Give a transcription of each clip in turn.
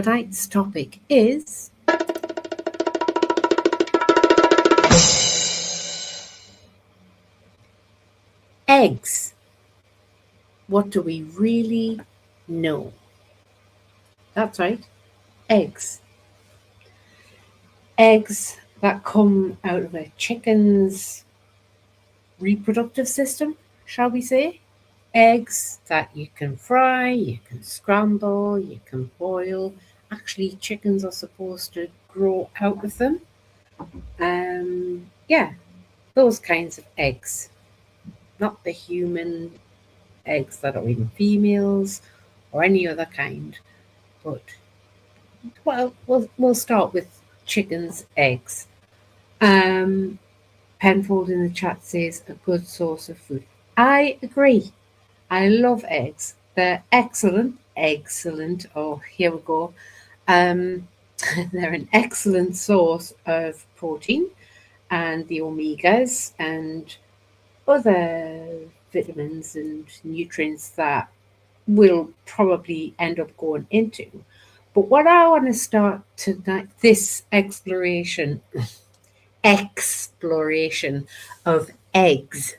tonight's topic is eggs. What do we really know? That's right, eggs. Eggs that come out of a chicken's reproductive system, shall we say? Eggs that you can fry, you can scramble, you can boil. Actually, chickens are supposed to grow out of them. Yeah, those kinds of eggs. Not the human eggs that are in females or any other kind. But, well, we'll start with chickens' eggs. Penfold in the chat says a good source of food. I agree. I love eggs. They're excellent. Excellent. Oh, here we go. They're an excellent source of protein and the omegas and other vitamins and nutrients that we'll probably end up going into. But what I want to start tonight, this exploration of eggs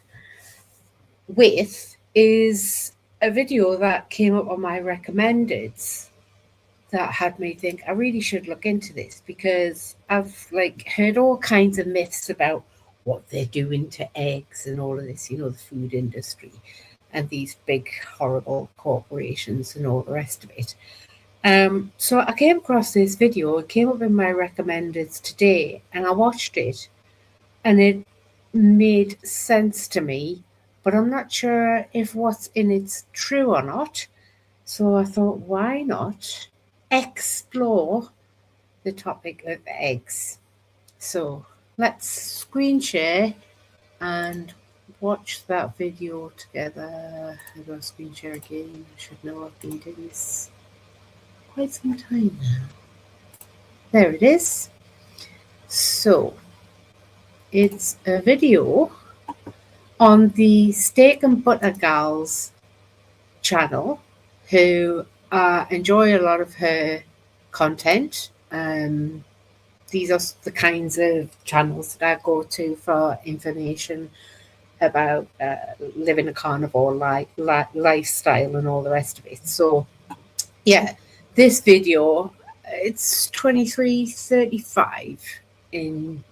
with is a video that came up on my recommendeds that had me think I really should look into this, because I've heard all kinds of myths about what they're doing to eggs and all of this, the food industry and these big horrible corporations and all the rest of it. So I came across this video. It came up in my recommendeds today, and I watched it, and it made sense to me, but I'm not sure if what's in it's true or not. So I thought, why not explore the topic of eggs? So let's screen share and watch that video together. How do I screen share again? I should know. I've been doing this quite some time now. There it is. So it's a video on the Steak and Butter Gals channel, who enjoy a lot of her content. These are the kinds of channels that I go to for information about living a carnivore lifestyle and all the rest of it. So yeah, this video, it's 23:35 in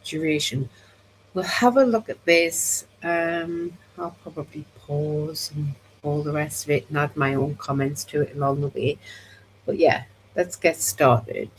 duration. We'll have a look at this. I'll probably pause and all the rest of it and add my own comments to it along the way. But yeah, let's get started.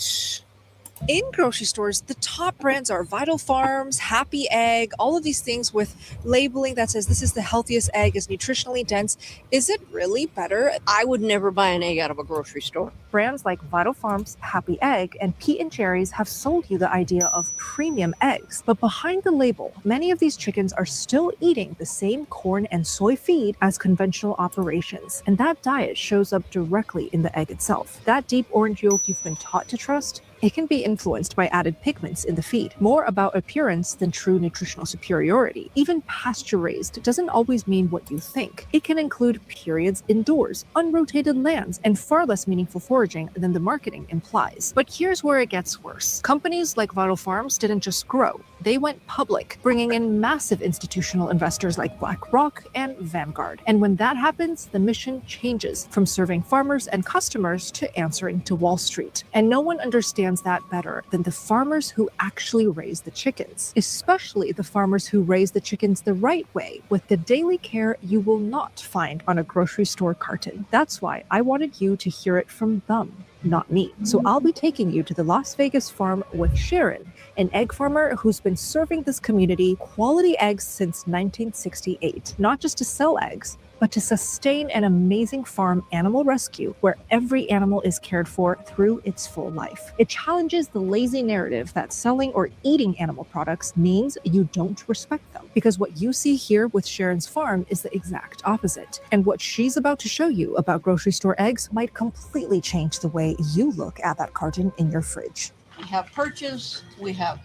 In grocery stores, the top brands are Vital Farms, Happy Egg, all of these things with labeling that says this is the healthiest egg, is nutritionally dense. Is it really better? I would never buy an egg out of a grocery store. Brands like Vital Farms, Happy Egg, and Pete and Jerry's have sold you the idea of premium eggs. But behind the label, many of these chickens are still eating the same corn and soy feed as conventional operations. And that diet shows up directly in the egg itself. That deep orange yolk you've been taught to trust, it can be influenced by added pigments in the feed, more about appearance than true nutritional superiority. Even pasture-raised doesn't always mean what you think. It can include periods indoors, unrotated lands, and far less meaningful foraging than the marketing implies. But here's where it gets worse. Companies like Vital Farms didn't just grow, they went public, bringing in massive institutional investors like BlackRock and Vanguard. And when that happens, the mission changes from serving farmers and customers to answering to Wall Street. And no one understands that better than the farmers who actually raise the chickens, especially the farmers who raise the chickens the right way, with the daily care you will not find on a grocery store carton. That's why I wanted you to hear it from them, not me. So I'll be taking you to the Las Vegas farm with Sharon, an egg farmer who's been serving this community quality eggs since 1968, not just to sell eggs, but to sustain an amazing farm animal rescue where every animal is cared for through its full life. It challenges the lazy narrative that selling or eating animal products means you don't respect them, because what you see here with Sharon's farm is the exact opposite. And what she's about to show you about grocery store eggs might completely change the way you look at that carton in your fridge. We have perches, we have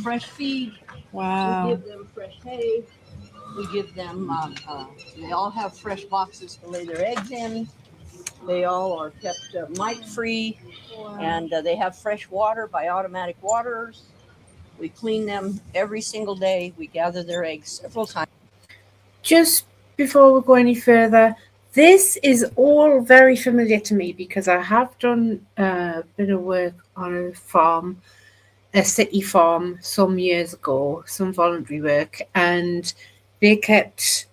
fresh feed. Wow. We give them fresh hay. We give them, they all have fresh boxes to lay their eggs in. They all are kept mite-free, and they have fresh water by automatic waterers. We clean them every single day. We gather their eggs several times. Just before we go any further, this is all very familiar to me because I have done a bit of work on a farm, a city farm, some years ago, some voluntary work, and they kept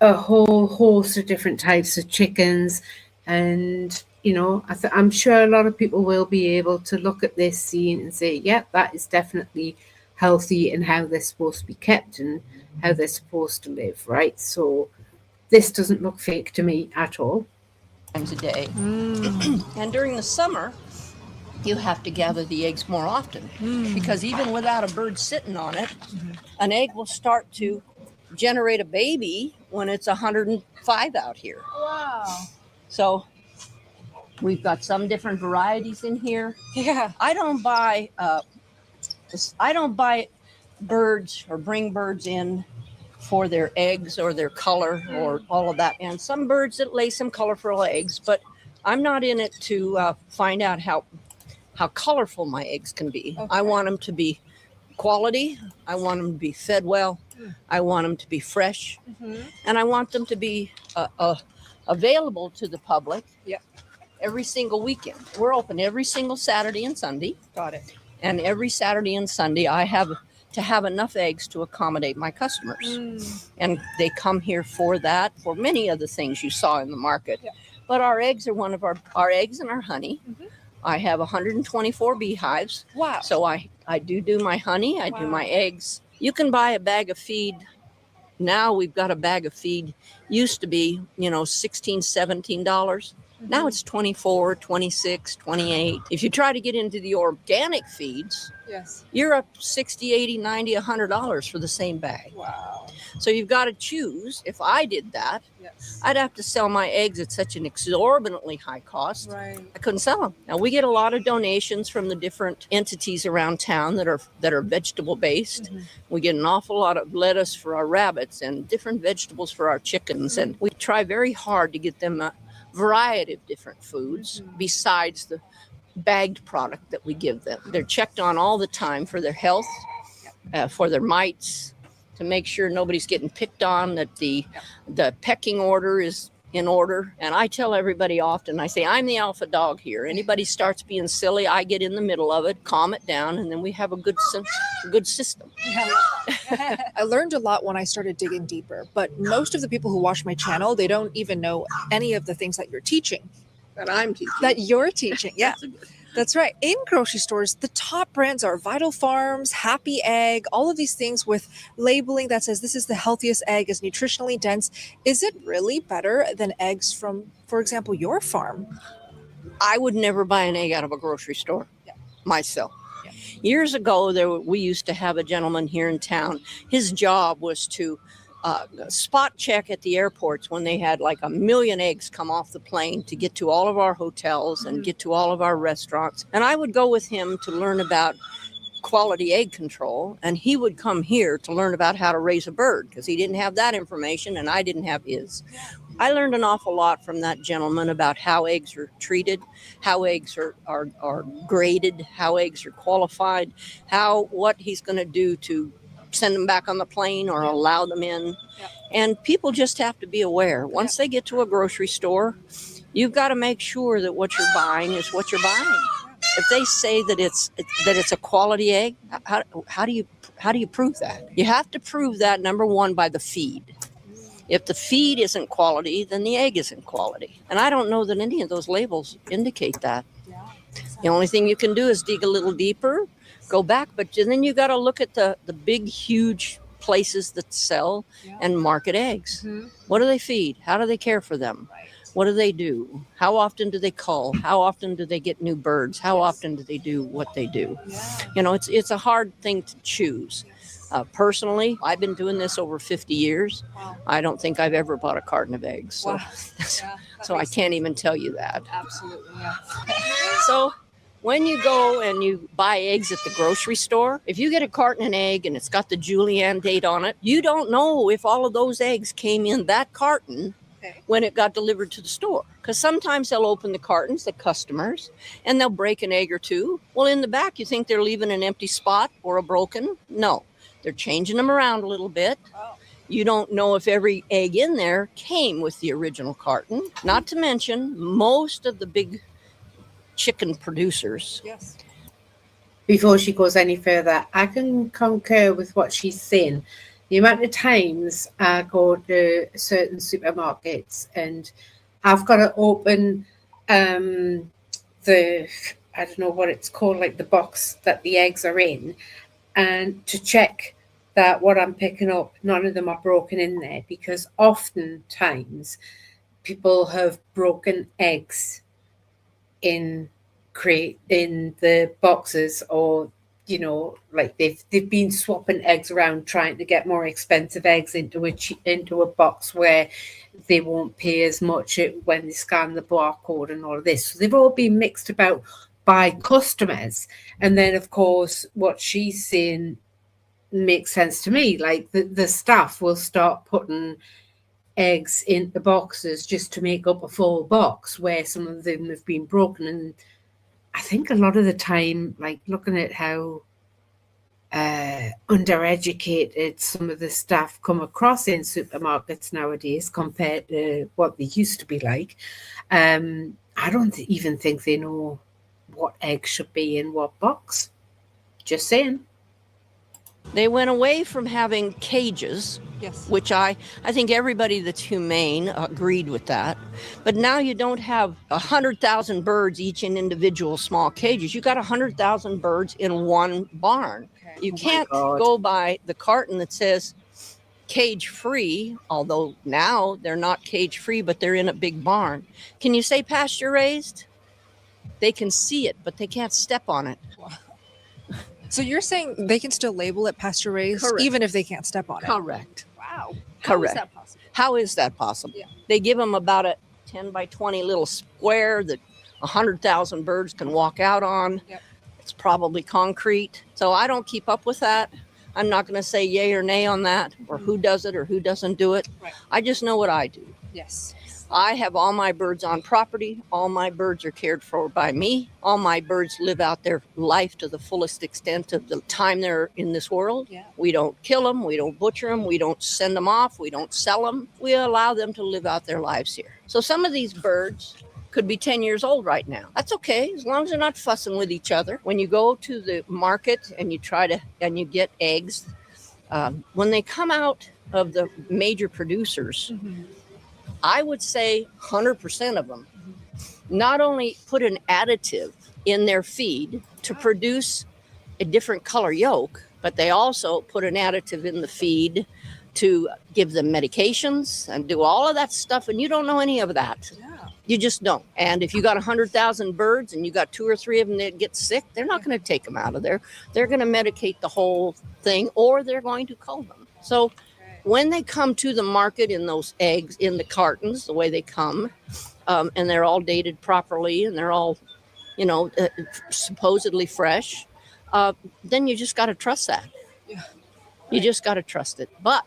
a whole host of different types of chickens. And, you know, I'm sure a lot of people will be able to look at this scene and say, yeah, that is definitely healthy and how they're supposed to be kept and how they're supposed to live, right? So this doesn't look fake to me at all. Times a day. And during the summer, you have to gather the eggs more often because even without a bird sitting on it, an egg will start to generate a baby when it's 105 out here. Wow. So we've got some different varieties in here. Yeah. I don't buy birds or bring birds in for their eggs or their color or all of that. And some birds that lay some colorful eggs, but I'm not in it to find out how colorful my eggs can be. Okay. I want them to be quality. I want them to be fed well. I want them to be fresh. And I want them to be available to the public every single weekend. We're open every single Saturday and Sunday. Got it. And every Saturday and Sunday, I have to have enough eggs to accommodate my customers. And they come here for that, for many of the things you saw in the market. Yeah. But our eggs are one of our eggs and our honey. I have 124 beehives. Wow. So I do my honey, I do my eggs. You can buy a bag of feed. Now we've got a bag of feed. Used to be, $16, $17. Now it's 24, 26, 28. If you try to get into the organic feeds, Yes. you're up 60, 80, 90, $100 for the same bag. Wow. So you've got to choose. If I did that, Yes. I'd have to sell my eggs at such an exorbitantly high cost. Right. I couldn't sell them. Now we get a lot of donations from the different entities around town that are vegetable based. We get an awful lot of lettuce for our rabbits and different vegetables for our chickens. And we try very hard to get them a variety of different foods besides the bagged product that we give them. They're checked on all the time for their health, for their mites, to make sure nobody's getting picked on, that the pecking order is in order. And I tell everybody often, I say, I'm the alpha dog here. Anybody starts being silly, I get in the middle of it, calm it down, and then we have a good system. I learned a lot when I started digging deeper, but most of the people who watch my channel, they don't even know any of the things that you're teaching. That I'm teaching. That you're teaching. Yeah. That's a good- That's right. In grocery stores, the top brands are Vital Farms, Happy Egg, all of these things with labeling that says this is the healthiest egg, is nutritionally dense. Is it really better than eggs from, for example, your farm? I would never buy an egg out of a grocery store myself. Yeah. Years ago, we used to have a gentleman here in town. His job was to spot check at the airports when they had like 1 million eggs come off the plane to get to all of our hotels and get to all of our restaurants. And I would go with him to learn about quality egg control, and he would come here to learn about how to raise a bird because he didn't have that information and I didn't have his. I learned an awful lot from that gentleman about how eggs are treated, how eggs are graded, how eggs are qualified, what he's going to do to send them back on the plane or allow them in. And people just have to be aware. Once they get to a grocery store, you've got to make sure that what you're buying is what you're buying. If they say that it's a quality egg, how do you prove that? You have to prove that, number one, by the feed. If the feed isn't quality, then the egg isn't quality. And I don't know that any of those labels indicate that. The only thing you can do is dig a little deeper, go back, but then you got to look at the big, huge places that sell and market eggs. What do they feed? How do they care for them? What do they do? How often do they cull? How often do they get new birds? How often do they do what they do? It's a hard thing to choose. Personally, I've been doing this over 50 years. Wow. I don't think I've ever bought a carton of eggs. So, so I can't even tell you that. Absolutely, yeah. So when you go and you buy eggs at the grocery store, if you get a carton of egg and it's got the Julienne date on it, you don't know if all of those eggs came in that carton Okay. when it got delivered to the store. Because sometimes they'll open the cartons, the customers, and they'll break an egg or two. Well, in the back, you think they're leaving an empty spot or a broken? No, they're changing them around a little bit. Oh. You don't know if every egg in there came with the original carton. Not to mention, most of the big chicken producers. Yes. Before she goes any further, I can concur with what she's saying. The amount of times I go to certain supermarkets and I've got to open the, I don't know what it's called, like the box that the eggs are in, and to check that what I'm picking up, none of them are broken in there, because oftentimes people have broken eggs in the boxes, or like they've been swapping eggs around, trying to get more expensive eggs into a box where they won't pay as much when they scan the barcode and all of this. So they've all been mixed about by customers. And then of course what she's saying makes sense to me. Like the staff will start putting eggs in the boxes just to make up a full box, where some of them have been broken. And I think a lot of the time, like looking at how undereducated some of the staff come across in supermarkets nowadays compared to what they used to be like, I don't even think they know what egg should be in what box. Just saying. They went away from having cages, Yes. which I think everybody that's humane agreed with that. But now you don't have 100,000 birds each in individual small cages. You got 100,000 birds in one barn. Okay. You Oh my can't God. go by the carton that says cage free, although now they're not cage free, but they're in a big barn. Can you say pasture raised? They can see it, but they can't step on it. So you're saying they can still label it pasture raised Correct. even if they can't step on it? Correct. Wow. Correct. How is that possible? How is that possible? Yeah. They give them about a 10 by 20 little square that 100,000 birds can walk out on. Yep. It's probably concrete. So I don't keep up with that. I'm not going to say yay or nay on that, or who does it or who doesn't do it. Right. I just know what I do. Yes. I have all my birds on property. All my birds are cared for by me. All my birds live out their life to the fullest extent of the time they're in this world. Yeah. We don't kill them. We don't butcher them. We don't send them off. We don't sell them. We allow them to live out their lives here. So some of these birds could be 10 years old right now. That's okay, as long as they're not fussing with each other. When you go to the market and you you get eggs, when they come out of the major producers, I would say 100% of them not only put an additive in their feed to produce a different color yolk, but they also put an additive in the feed to give them medications and do all of that stuff. And you don't know any of that. Yeah. You just don't. And if you got 100,000 birds and you got 2 or 3 of them that get sick, they're not going to take them out of there. They're going to medicate the whole thing, or they're going to cull them. So when they come to the market in those eggs, in the cartons, the way they come, and they're all dated properly and they're all, supposedly fresh, then you just got to trust that. Yeah. You just got to trust it. But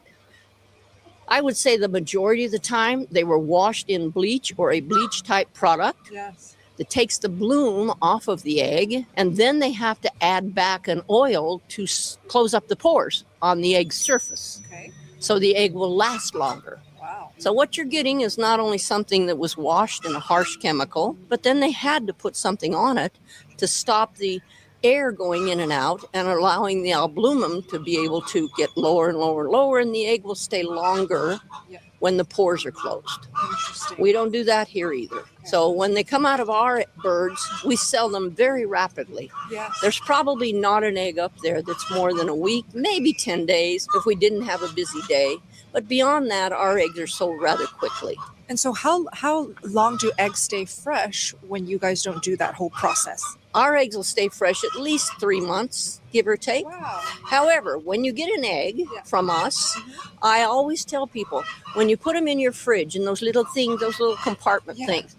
I would say the majority of the time they were washed in bleach or a bleach type product Yes. that takes the bloom off of the egg, and then they have to add back an oil to close up the pores on the egg's surface, Okay. so the egg will last longer. Wow. So what you're getting is not only something that was washed in a harsh chemical, but then they had to put something on it to stop the air going in and out and allowing the albumum to be able to get lower and lower and lower, and the egg will stay longer Yep. when the pores are closed. Interesting. We don't do that here either. So when they come out of our birds, we sell them very rapidly. Yes. There's probably not an egg up there that's more than a week, maybe 10 days if we didn't have a busy day. But beyond that, our eggs are sold rather quickly. And so how long do eggs stay fresh when you guys don't do that whole process? Our eggs will stay fresh at least 3 months, give or take. Wow. However, when you get an egg Yeah. from us, I always tell people, when you put them in your fridge in those little things, those little compartment Yeah. things,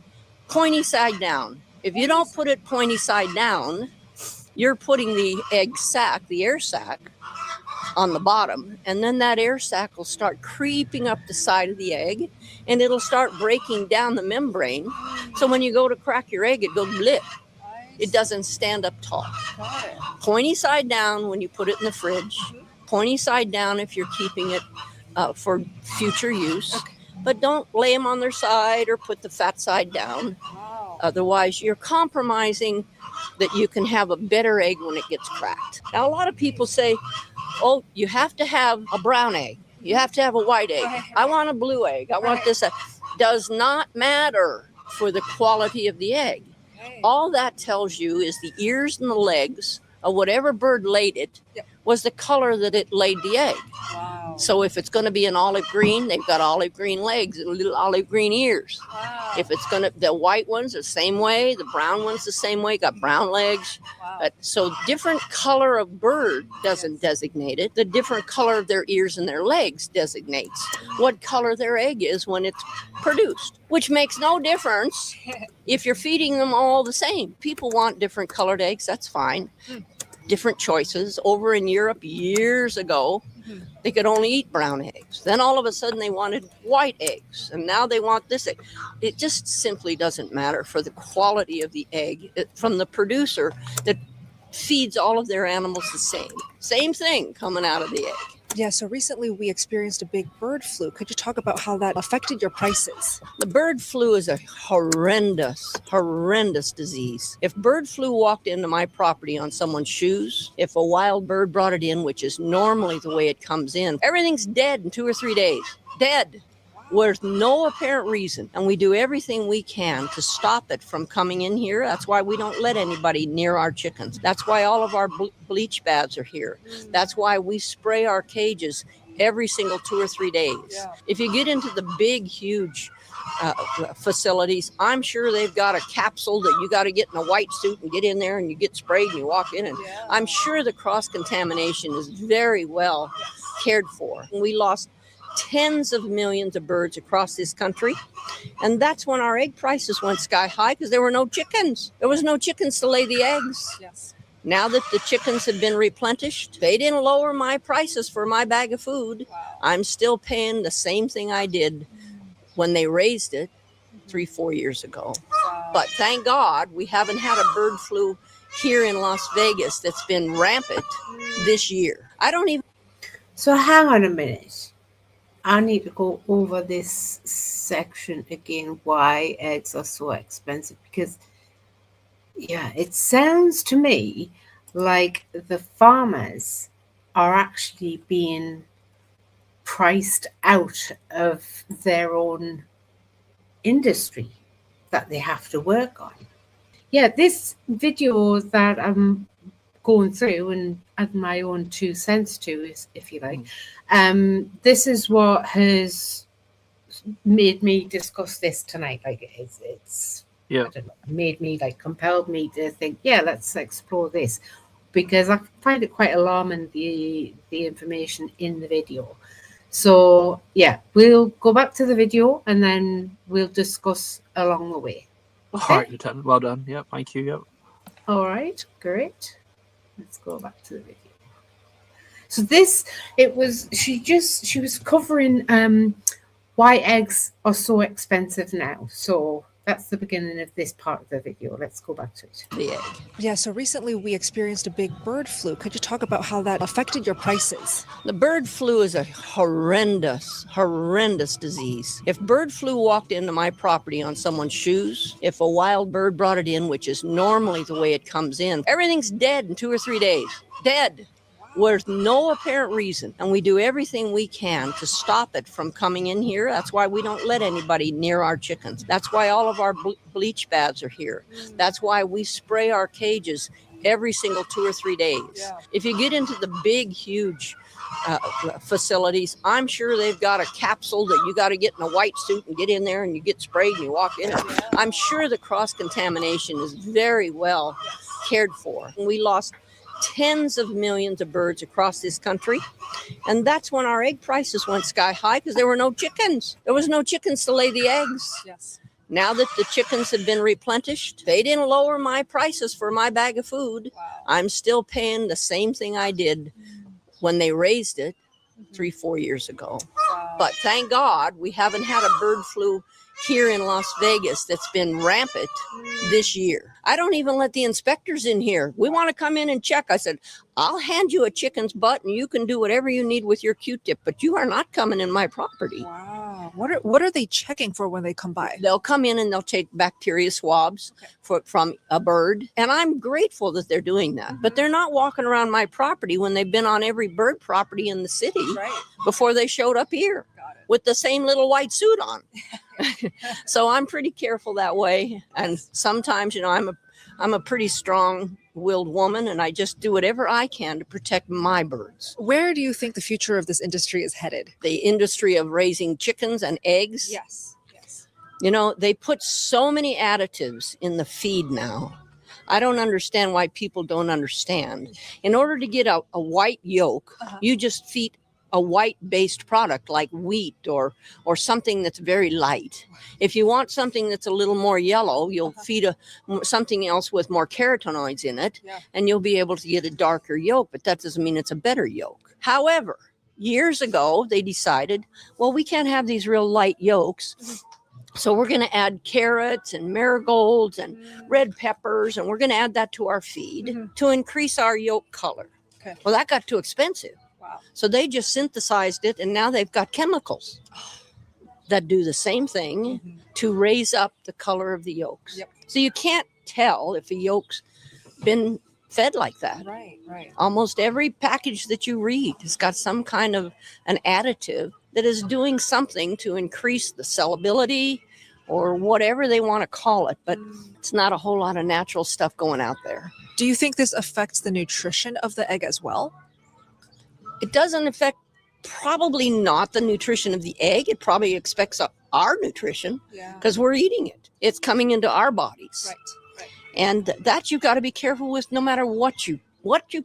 pointy side down. If you don't put it pointy side down, you're putting the egg sac, the air sac, on the bottom, and then that air sac will start creeping up the side of the egg, and it'll start breaking down the membrane. So when you go to crack your egg, it goes blip. It doesn't stand up tall. Pointy side down when you put it in the fridge. Pointy side down if you're keeping it for future use. Okay. But don't lay them on their side or put the fat side down. Otherwise, you're compromising that you can have a better egg when it gets cracked. Now, a lot of people say, oh, you have to have a brown egg. You have to have a white egg. I want a blue egg. I want this. Does not matter for the quality of the egg. All that tells you is the ears and the legs of whatever bird laid it was the color that it laid the egg. Wow. So if it's going to be an olive green, they've got olive green legs and little olive green ears. Wow. If it's going to, the white ones the same way, the brown ones the same way, got brown legs. Wow. So different color of bird doesn't designate it. The different color of their ears and their legs designates what color their egg is when it's produced, which makes no difference if you're feeding them all the same. People want different colored eggs. That's fine. Different choices. Over in Europe years ago, they could only eat brown eggs. Then all of a sudden they wanted white eggs, and now they want this egg. It just simply doesn't matter for the quality of the egg from the producer that feeds all of their animals the same. Same thing coming out of the egg. Yeah, so recently we experienced a big bird flu. Could you talk about how that affected your prices? The bird flu is a horrendous disease. If bird flu walked into my property on someone's shoes, if a wild bird brought it in, which is normally the way it comes in, everything's dead in 2 or 3 days. Dead. With no apparent reason. And we do everything we can to stop it from coming in here. That's why we don't let anybody near our chickens. That's why all of our bleach baths are here. That's why we spray our cages every single 2 or 3 days. Yeah. If you get into the big, huge facilities, I'm sure they've got a capsule that you got to get in a white suit and get in there and you get sprayed and you walk in. And I'm sure the cross-contamination is very well cared for. We lost tens of millions of birds across this country. And that's when our egg prices went sky high because there were no chickens. There was no chickens to lay the eggs. Yes. Now that the chickens have been replenished, they didn't lower my prices for my bag of food. Wow. I'm still paying the same thing I did when they raised it 3-4 years ago. Wow. But thank God we haven't had a bird flu here in Las Vegas that's been rampant this year. I don't even... So hang on a minute. I need to go over this section again, why eggs are so expensive, because it sounds to me like the farmers are actually being priced out of their own industry that they have to work on. Yeah, this video that I'm going through and add my own 2 cents to, if you like, this is what has made me discuss this tonight. Like it's I don't know, made me, like, compelled me to think, let's explore this, because I find it quite alarming, the information in the video. So we'll go back to the video and then we'll discuss along the way. Okay? All right, Lieutenant. Well done. Yep, thank you. Yep. All right, great. Let's go back to the video. So this, she was covering why eggs are so expensive now. So that's the beginning of this part of the video. Let's go back to it. The egg. Yeah, so recently we experienced a big bird flu. Could you talk about how that affected your prices? The bird flu is a horrendous disease. If bird flu walked into my property on someone's shoes, if a wild bird brought it in, which is normally the way it comes in, everything's dead in 2 or 3 days. Dead. With no apparent reason. And we do everything we can to stop it from coming in here. That's why we don't let anybody near our chickens. That's why all of our bleach baths are here. That's why we spray our cages every single 2 or 3 days. Yeah. If you get into the big, huge facilities, I'm sure they've got a capsule that you got to get in a white suit and get in there and you get sprayed and you walk in. I'm sure the cross-contamination is very well cared for. And we lost tens of millions of birds across this country. And that's when our egg prices went sky high because there were no chickens. There was no chickens to lay the eggs. Yes. Now that the chickens have been replenished, they didn't lower my prices for my bag of food. Wow. I'm still paying the same thing I did when they raised it 3-4 years ago. Wow. But thank God we haven't had a bird flu here in Las Vegas that's been rampant this year. I don't even let the inspectors in here. We want to come in and check. I said, I'll hand you a chicken's butt and you can do whatever you need with your Q-tip, but you are not coming in my property. Wow. What are they checking for when they come by? They'll come in and they'll take bacteria swabs from a bird. And I'm grateful that they're doing that. But they're not walking around my property when they've been on every bird property in the city before they showed up here with the same little white suit on. So I'm pretty careful that way. And sometimes, you know, I'm a pretty strong-willed woman, and I just do whatever I can to protect my birds. Where do you think the future of this industry is headed? The industry of raising chickens and eggs. Yes. You know, they put so many additives in the feed now. I don't understand why people don't understand. In order to get a white yolk, you just feed a white-based product like wheat or something that's very light. If you want something that's a little more yellow, you'll feed something else with more carotenoids in it, and you'll be able to get a darker yolk, but that doesn't mean it's a better yolk. However, years ago, they decided, well, we can't have these real light yolks, so we're going to add carrots and marigolds and red peppers, and we're going to add that to our feed to increase our yolk color. Okay. Well, that got too expensive. Wow. So they just synthesized it, and now they've got chemicals that do the same thing to raise up the color of the yolks. Yep. So you can't tell if a yolk's been fed like that. Right. Almost every package that you read has got some kind of an additive that is doing something to increase the sellability or whatever they want to call it, but it's not a whole lot of natural stuff going out there. Do you think this affects the nutrition of the egg as well? It doesn't affect, probably not the nutrition of the egg. It probably affects our nutrition because we're eating it. It's coming into our bodies. Right. And that you've got to be careful with no matter what you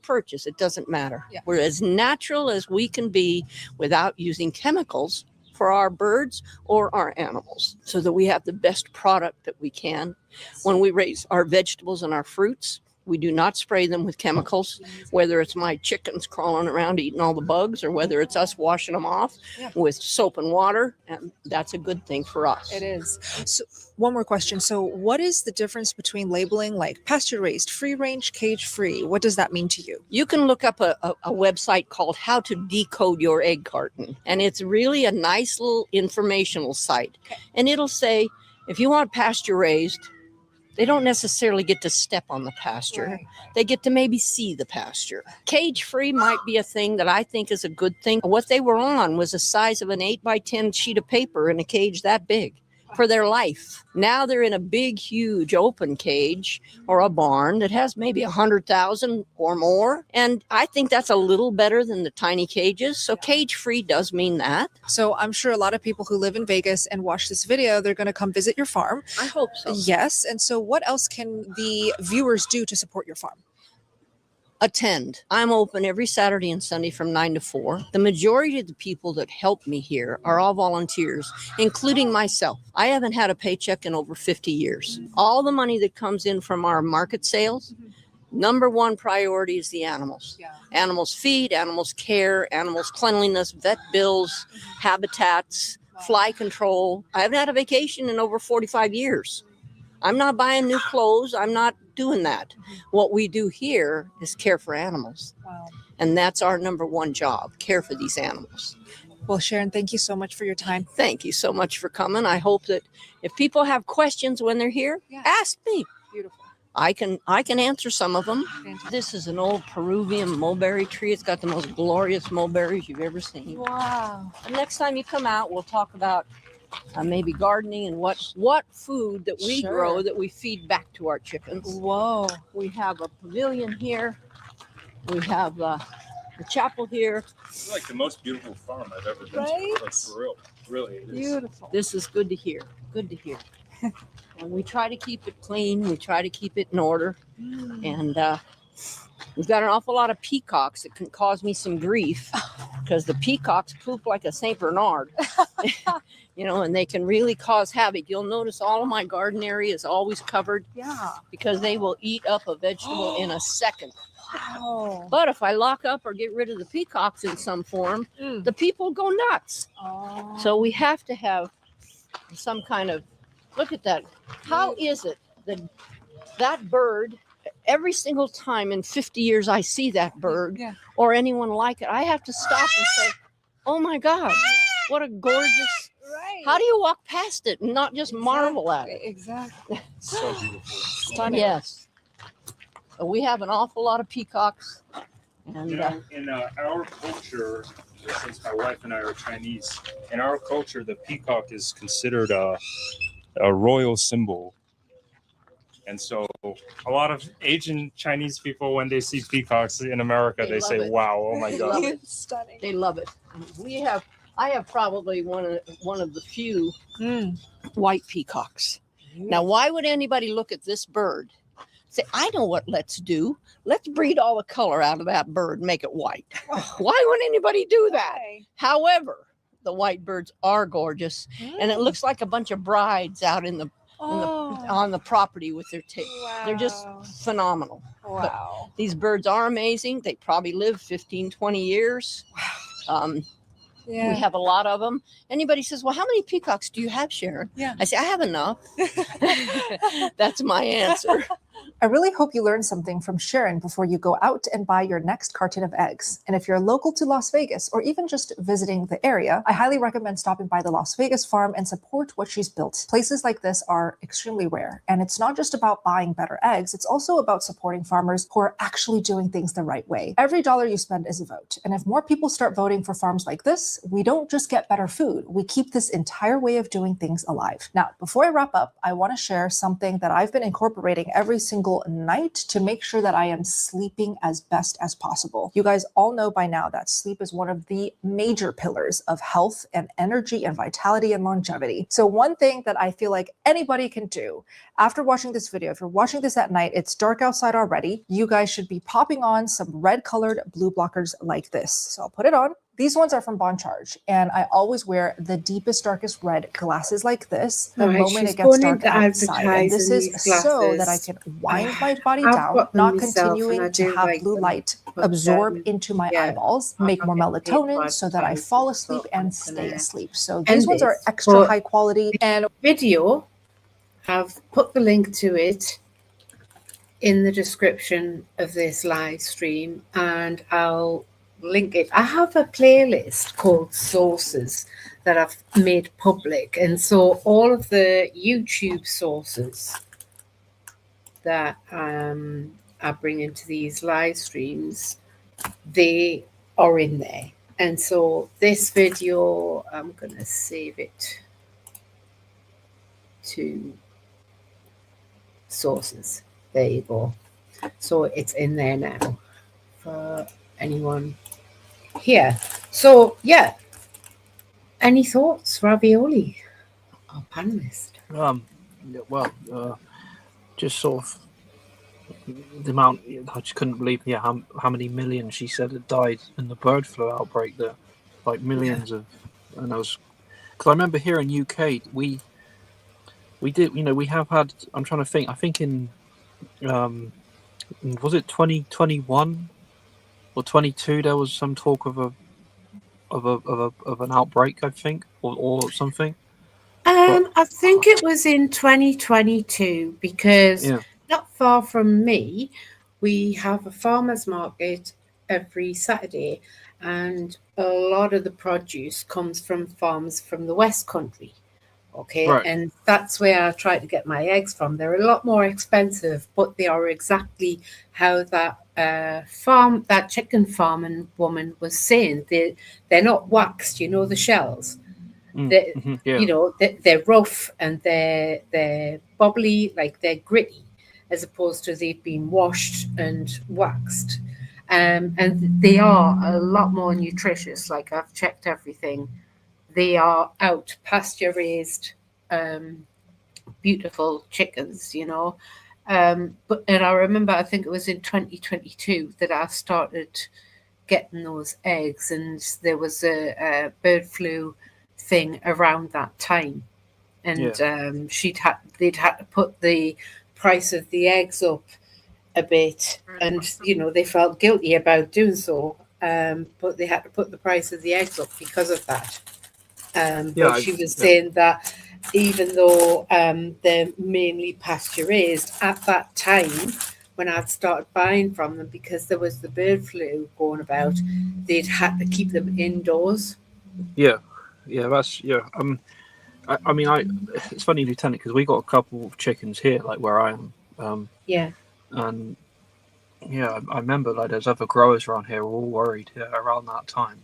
purchase. It doesn't matter. Yeah. We're as natural as we can be without using chemicals for our birds or our animals so that we have the best product that we can. When we raise our vegetables and our fruits, we do not spray them with chemicals, whether it's my chickens crawling around eating all the bugs or whether it's us washing them off with soap and water. And that's a good thing for us. It is. So one more question. So what is the difference between labeling like pasture raised, free range, cage free? What does that mean to you? You can look up a website called How to Decode Your Egg Carton. And it's really a nice little informational site. And it'll say, if you want pasture raised, they don't necessarily get to step on the pasture. Right. They get to maybe see the pasture. Cage-free might be a thing that I think is a good thing. What they were on was the size of an 8x10 sheet of paper in a cage that big for their life. Now they're in a big, huge open cage or a barn that has maybe 100,000 or more. And I think that's a little better than the tiny cages. So cage-free does mean that. So I'm sure a lot of people who live in Vegas and watch this video, they're going to come visit your farm. I hope so. Yes. And so what else can the viewers do to support your farm? Attend. I'm open every Saturday and Sunday from 9 to 4. The majority of the people that help me here are all volunteers, including myself. I haven't had a paycheck in over 50 years. All the money that comes in from our market sales, number one priority is the animals. Animals feed, animals care, animals cleanliness, vet bills, habitats, fly control. I haven't had a vacation in over 45 years. I'm not buying new clothes. I'm not doing that. What we do here is care for animals. Wow. And that's our number one job, care for these animals. Well, Sharon, thank you so much for your time. Thank you so much for coming. I hope that if people have questions when they're here, ask me. Beautiful. I can answer some of them. Fantastic. This is an old Peruvian mulberry tree. It's got the most glorious mulberries you've ever seen. Wow. And next time you come out, we'll talk about maybe gardening and what food that we grow that we feed back to our chickens. Whoa. We have a pavilion here. We have the chapel here. It's like the most beautiful farm I've ever been Right? to. Like, for real. Really, it is. Beautiful. This is good to hear. Good to hear. And we try to keep it clean. We try to keep it in order. And We've got an awful lot of peacocks that can cause me some grief because the peacocks poop like a Saint Bernard, and they can really cause havoc. You'll notice all of my garden area is always covered. Yeah. Because they will eat up a vegetable in a second. Wow. But if I lock up or get rid of the peacocks in some form, the people go nuts. Oh. So we have to have some kind of, look at that. How is it that that bird, every single time in 50 years I see that bird or anyone like it, I have to stop and say, oh my God, what a gorgeous, how do you walk past it and not just marvel at it? Exactly. So beautiful. Stunning. Yes. We have an awful lot of peacocks. And In our culture, since my wife and I are Chinese, in our culture, the peacock is considered a royal symbol. And so a lot of Asian Chinese people, when they see peacocks in America, they say, wow, oh my God. It's stunning. they love it. I have probably one of the few white peacocks. Now, why would anybody look at this bird? Say, I know what let's do. Let's breed all the color out of that bird and make it white. Why would anybody do that? However, the white birds are gorgeous. And it looks like a bunch of brides out on the property with their tail. Wow. They're just phenomenal. Wow. But these birds are amazing. They probably live 15, 20 years. We have a lot of them. Anybody says, well, how many peacocks do you have, Sharon? Yeah. I say, I have enough. That's my answer. I really hope you learned something from Sharon before you go out and buy your next carton of eggs. And if you're local to Las Vegas or even just visiting the area, I highly recommend stopping by the Las Vegas farm and support what she's built. Places like this are extremely rare. And it's not just about buying better eggs, it's also about supporting farmers who are actually doing things the right way. Every dollar you spend is a vote. And if more people start voting for farms like this, we don't just get better food, we keep this entire way of doing things alive. Now, before I wrap up, I want to share something that I've been incorporating every single night to make sure that I am sleeping as best as possible. You guys all know by now that sleep is one of the major pillars of health and energy and vitality and longevity. So one thing that I feel like anybody can do after watching this video, if you're watching this at night, it's dark outside already, you guys should be popping on some red colored blue blockers like this. So I'll put it on. These ones are from Bon Charge, and I always wear the deepest, darkest red glasses like this the moment it gets dark outside. And this is so that I can wind my body down, not continuing to have blue light absorb into my eyeballs, make more melatonin so that I fall asleep and stay asleep. So these ones are extra high quality. And video, I've put the link to it in the description of this live stream, and I'll link it. I have a playlist called Sources that I've made public, and so all of the YouTube sources that I bring into these live streams, they are in there. And so this video, I'm gonna save it to Sources. There you go. So it's in there now for anyone here. So yeah, any thoughts, Ravioli, our panelist? Just sort of the amount. I just couldn't believe how many millions she said had died in the bird flu outbreak. There, like millions of, and I was, because I remember here in UK we did, we have had. I'm trying to think. I think in was it 2021 or 22? There was some talk of an outbreak, I think, or something. I think it was in 2022 because not far from me, we have a farmers market every Saturday, and a lot of the produce comes from farms from the West Country. Okay, right. And that's where I try to get my eggs from. They're a lot more expensive, but they are exactly how that chicken farming woman was saying. They're not waxed, the shells. They're rough and they're bubbly, like they're gritty, as opposed to they've been washed and waxed. And they are a lot more nutritious. Like, I've checked everything. They are out pasture raised, beautiful chickens, But and I remember, I think it was in 2022 that I started getting those eggs, and there was a bird flu thing around that time, and they'd had to put the price of the eggs up a bit, and they felt guilty about doing so, but they had to put the price of the eggs up because of that. But she was saying that even though they're mainly pasture raised, at that time when I'd started buying from them, because there was the bird flu going about, they'd had to keep them indoors. That's I mean, it's funny, Lieutenant, because we got a couple of chickens here, like where I am. And I remember like there's other growers around here all worried around that time.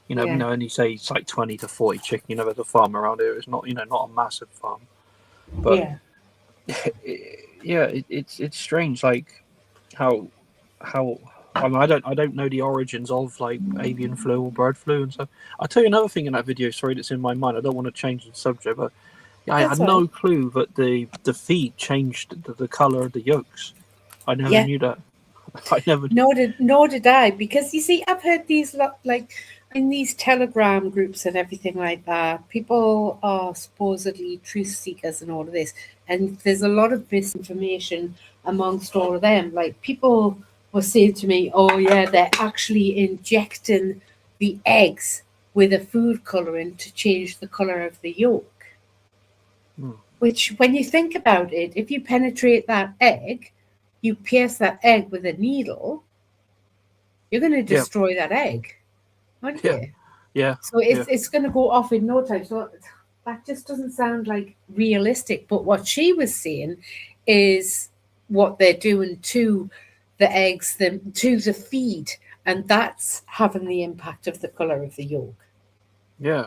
And you say it's like 20 to 40 chicken. There's a farm around here. It's not, not a massive farm, but it's strange, like how I mean, I don't know the origins of like avian flu or bird flu and stuff. I'll tell you another thing in that video. Sorry, that's in my mind. I don't want to change the subject, but I had no clue that the feed changed the color of the yolks. I never knew that. I never. Nor did I, because you see, I've heard these like in these Telegram groups and everything like that. People are supposedly truth seekers and all of this, and there's a lot of misinformation amongst all of them. Like people were saying to me, "Oh yeah, they're actually injecting the eggs with a food coloring to change the color of the yolk." Which, when you think about it, if you penetrate that egg, you pierce that egg with a needle, you're going to destroy that egg, aren't you? Yeah. So it's going to go off in no time. So that just doesn't sound like realistic. But what she was saying is what they're doing to the eggs, to the feed, and that's having the impact of the color of the yolk. Yeah,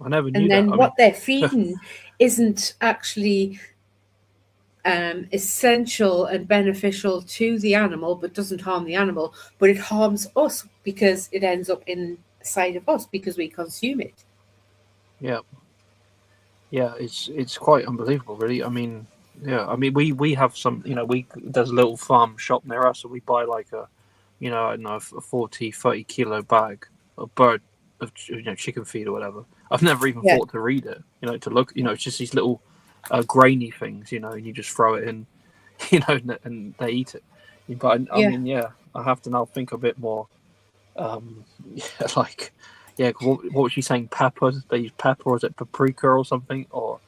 I never knew and then that. what they're feeding isn't actually essential and beneficial to the animal, but doesn't harm the animal, but it harms us because it ends up inside of us because we consume it. Yeah, it's quite unbelievable, really. I mean, we have some, there's a little farm shop near us, so we buy like a 40-30 kilo bag of bird of chicken feed or whatever. I've never even thought to read it, to look, it's just these little grainy things, and you just throw it in, and they eat it. But I mean, I have to now think a bit more, what was she saying? Pepper? They use pepper, or is it paprika or something? Or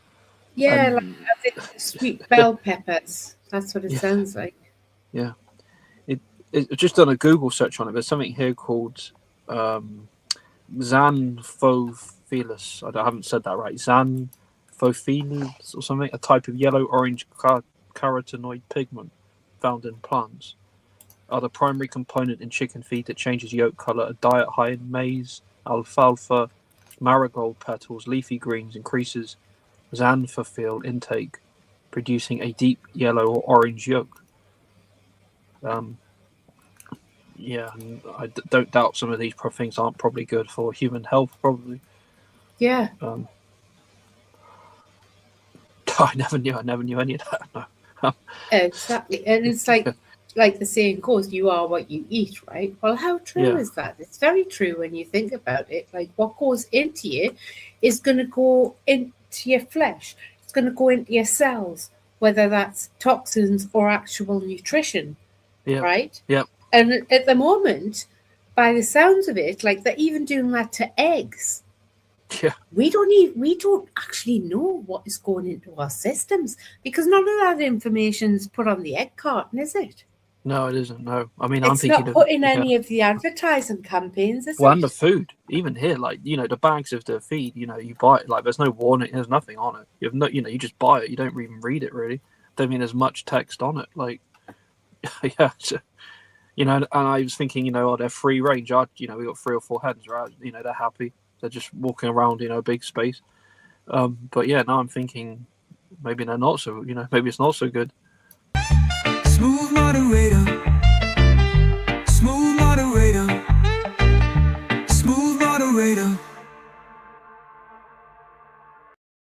like sweet bell peppers. That's what it sounds like. Yeah, it's just done a Google search on it. There's something here called Xanthophyllus. I haven't said that right. Xanthophyllus or something. A type of yellow-orange carotenoid pigment found in plants. Are the primary component in chicken feed that changes yolk color. A diet high in maize, alfalfa, marigold petals, leafy greens increases xanthophyll intake, producing a deep yellow or orange yolk. And I don't doubt some of these things aren't probably good for human health, probably. Yeah. I never knew any of that. No. Exactly. And it's like the saying goes, you are what you eat, right? Well, how true is that? It's very true when you think about it. Like what goes into you is going to go into your flesh. It's going to go into your cells, whether that's toxins or actual nutrition, right? Yeah. And at the moment, by the sounds of it, like they're even doing that to eggs. Yeah. We don't actually know what is going into our systems because none of that information is put on the egg carton, is it? No, it isn't. No, I mean, I'm thinking not put in any of the advertising campaigns, is it? And the food, even here, like the bags of the feed, you buy it. Like there's no warning, there's nothing on it. You have no, you just buy it. You don't even read it really. Don't mean there's much text on it. Like, and I was thinking, they're free range. We got 3 or 4 hens, right? They're happy. They're just walking around, a big space. But now I'm thinking maybe they're not so, maybe it's not so good.